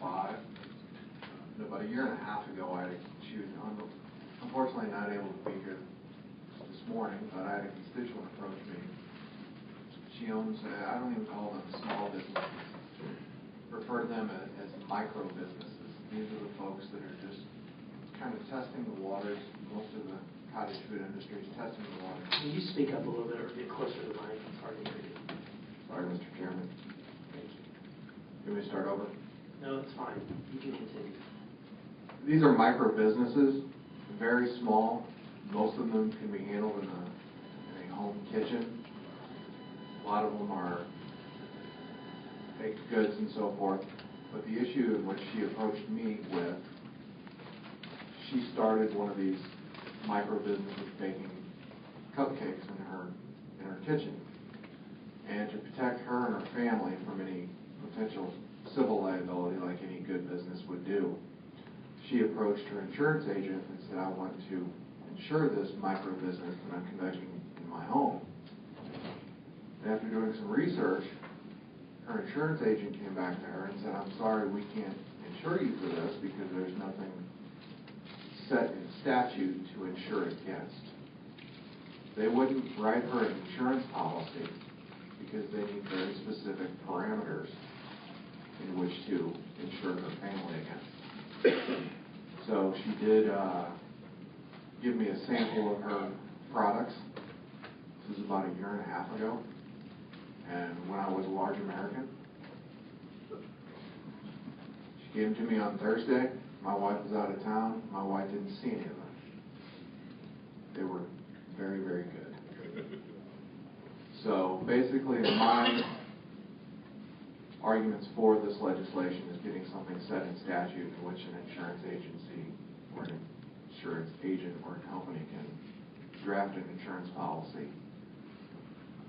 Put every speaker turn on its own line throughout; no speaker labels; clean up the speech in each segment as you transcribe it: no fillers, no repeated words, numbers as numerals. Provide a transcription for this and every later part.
5. About a year and a half ago, she was unfortunately not able to be here this morning, but I had a constituent approach me. She owns, I don't even call them small businesses, refer to them as micro businesses. These are the folks that are just kind of testing the waters. Most of the cottage food industry is testing the waters.
Can you speak up a little bit or get closer to the mic? It's hard to hear you.
Sorry, Mr. Chairman.
Thank you.
Can we start over?
No, it's fine. You can continue.
These are micro businesses, very small. Most of them can be handled in a home kitchen. A lot of them are baked goods and so forth. But the issue in which she approached me with, she started one of these micro businesses baking cupcakes in her kitchen. And to protect her and her family from any potential civil liability like any good business would do, she approached her insurance agent and said, I want to insure this micro business that I'm conducting in my home. And after doing some research, her insurance agent came back to her and said, I'm sorry, we can't insure you for this because there's nothing set in statute to insure against. They wouldn't write her an insurance policy because they need very specific parameters in which to insure her family against. So she did give me a sample of her products. This was about a year and a half ago. And when I was a large American, she gave them to me on Thursday. My wife was out of town. My wife didn't see any of them. They were very, very good. So basically, my arguments for this legislation is getting something set in statute in which an insurance agency or an insurance agent or a company can draft an insurance policy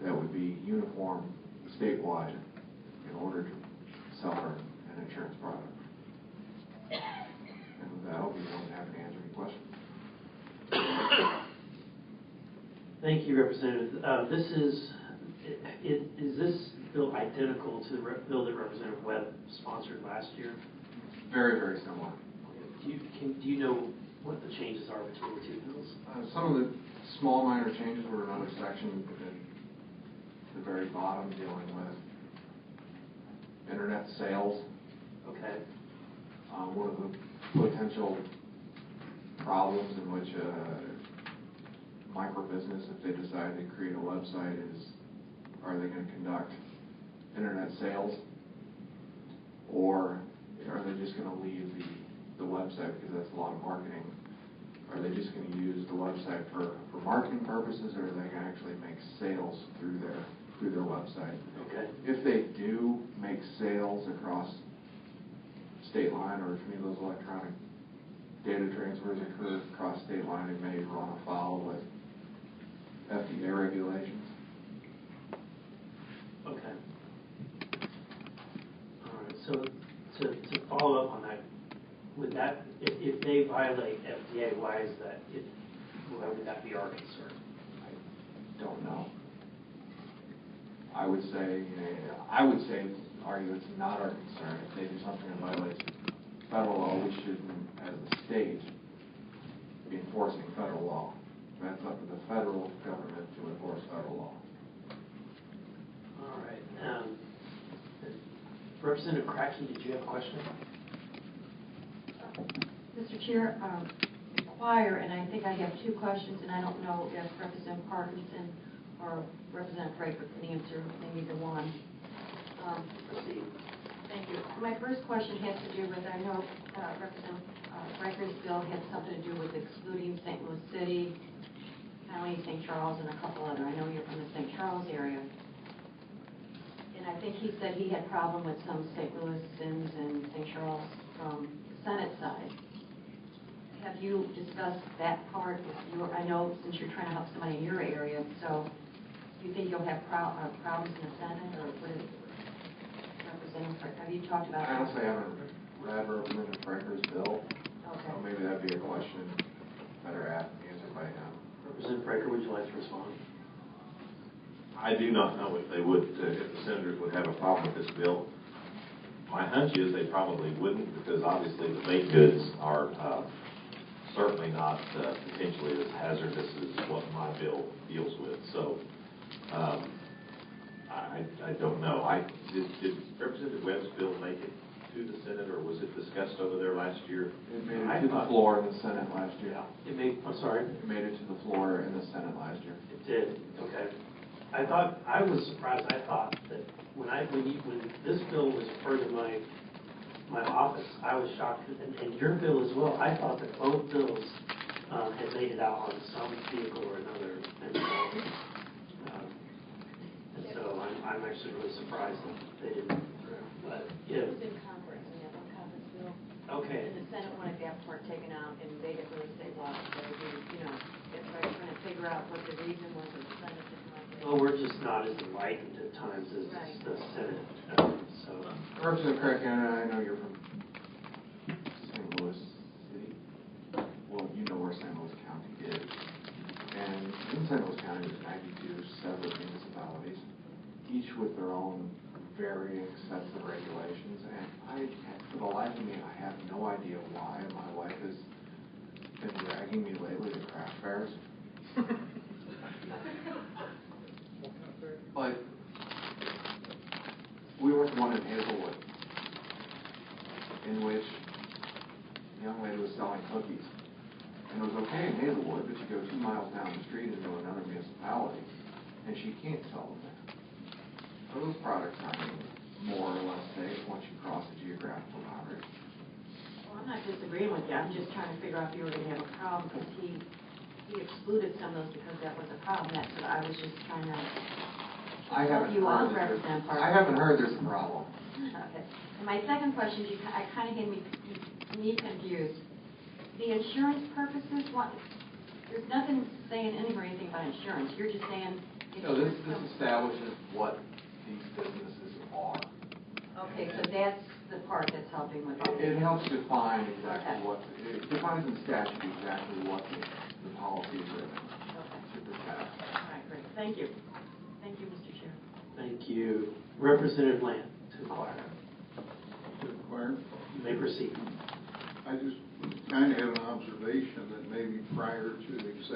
that would be uniform statewide in order to sell her an insurance product. And with that, I'll be more than happy to answer any questions.
Thank you, Representative. Is this bill identical to the bill that Representative Webb sponsored last year?
Very, very similar.
Do you know what the changes are between the two bills?
Some of the small minor changes were another section at the very bottom dealing with internet sales.
Okay.
One of the potential problems in which micro business, if they decide to create a website, is are they going to conduct internet sales, or are they just going to leave the website because that's a lot of marketing? Are they just going to use the website for marketing purposes, or are they going to actually make sales through their website?
Okay.
If they do make sales across state line, or if any of those electronic data transfers occur across state line, it may run afoul with FDA regulations.
Okay. All right. So to follow up on that, would that if they violate FDA, why would that be our concern?
I don't know. I would say argue it's not our concern. If they do something that violates federal law, we shouldn't, as a state, be enforcing federal law. That's up to the federal government to enforce federal law.
All right. Representative Cracky, did you have a question?
Mr. Chair, inquire, and I think I have two questions, and I don't know if Representative Parkinson or Representative Fraker can answer maybe the one.
Proceed.
Thank you. My first question has to do with, I know Representative Fraker's bill had something to do with excluding St. Louis City, County, St. Charles, and a couple other. I know you're from the St. Charles area. And I think he said he had problem with some St. Louisans and St. Charles from the Senate side. Have you discussed that part with your, I know since you're trying to help somebody in your area, so do you think you'll have problems in the Senate, or what is Representative, have you talked about
I honestly haven't read Representative Fraker's bill,
Okay.
so maybe that'd be a question better answered by him.
Representative Fraker, would you like to respond?
I do not know if they would, if the senators would have a problem with this bill. My hunch is they probably wouldn't, because obviously the baked goods are certainly not potentially as hazardous as what my bill deals with. So I don't know. Did Representative Webb's bill make it to the Senate, or was it discussed over there last year?
It made it to the floor in the Senate last year.
It made, I'm sorry?
It made it to the floor in the Senate last year.
It did, okay. I was surprised. I thought that when this bill was referred to my office, I was shocked, and your bill as well. I thought that both bills had made it out on some vehicle or another. And so I'm actually really surprised that they didn't. But, yeah.
It was in conference, we had one conference bill.
Okay.
And the Senate wanted that part taken out, and they didn't really say why. So everybody's trying to figure out what the reason was that the Senate didn't like it.
Well, we're just not as enlightened at times as
Right.
the Senate. So.
Representative Craig, I know you're from St. Louis City. Well, you know where St. Louis County is. And in St. Louis County, there's 92 separate municipalities, each with their own varying sets of regulations. And for the life of me, I have no idea why my wife has been dragging me lately to craft fairs. But we went to one in Hazelwood, in which a young lady was selling cookies. And it was okay in Hazelwood, but you go 2 miles down the street into another municipality, and she can't sell them there. So those products are more or less safe once you cross the geographical boundary.
Well, I'm not disagreeing with you. I'm just trying to figure out if you were going to have a problem, because he excluded some of those because that was a problem. That's what I was just trying to help you out, Representative Parker.
I haven't heard there's a problem.
Okay. And my second question, I kind of had me confused. The insurance purposes, there's nothing saying anything about insurance. You're just saying.
No, this establishes what these businesses are.
Okay, so that's the part that's helping with all
It
this.
helps define exactly it defines in statute exactly what the policies are to protect.
All right, great. Thank you. Thank you, Mr. Chair.
Thank you. Representative Land to inquire.
Inquire.
You may proceed.
I just kind of have an observation that maybe prior to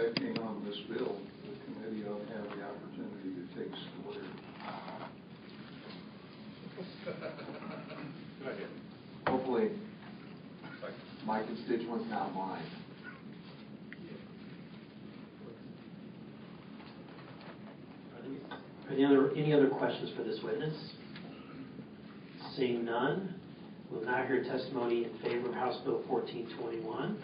acting on this bill, the committee ought to have the opportunity to take some order.
Hopefully, my constituents, not mine.
Any other questions for this witness? Seeing none, we'll now hear testimony in favor of House Bill 1421.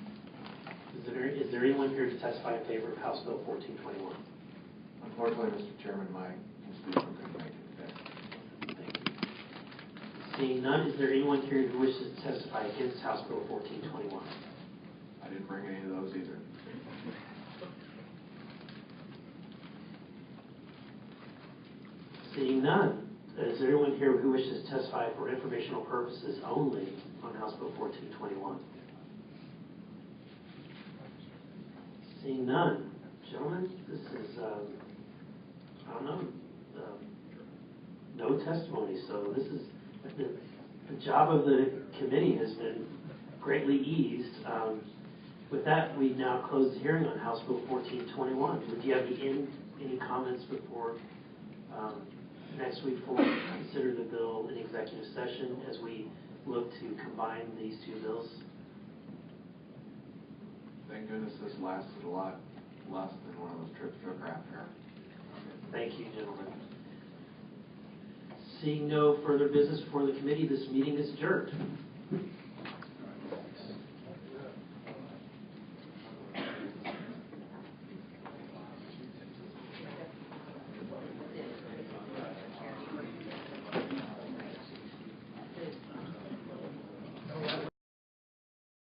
Is there anyone here to testify in favor of House Bill 1421?
Unfortunately, Mr. Chairman, my constituent couldn't make it today.
Thank you. Seeing none, is there anyone here who wishes to testify against House Bill 1421?
I didn't bring any of those either.
Seeing none, is there anyone here who wishes to testify for informational purposes only on House Bill 1421? Seeing none, gentlemen, this is, I don't know, no testimony. So this is, the job of the committee has been greatly eased. With that, we now close the hearing on House Bill 1421. Would you have any comments before next week for consider the bill in executive session as we look to combine these two bills?
Thank goodness this lasted a lot less than one of those trips to a craft fair.
Thank you, gentlemen. Seeing no further business before the committee, this meeting is adjourned.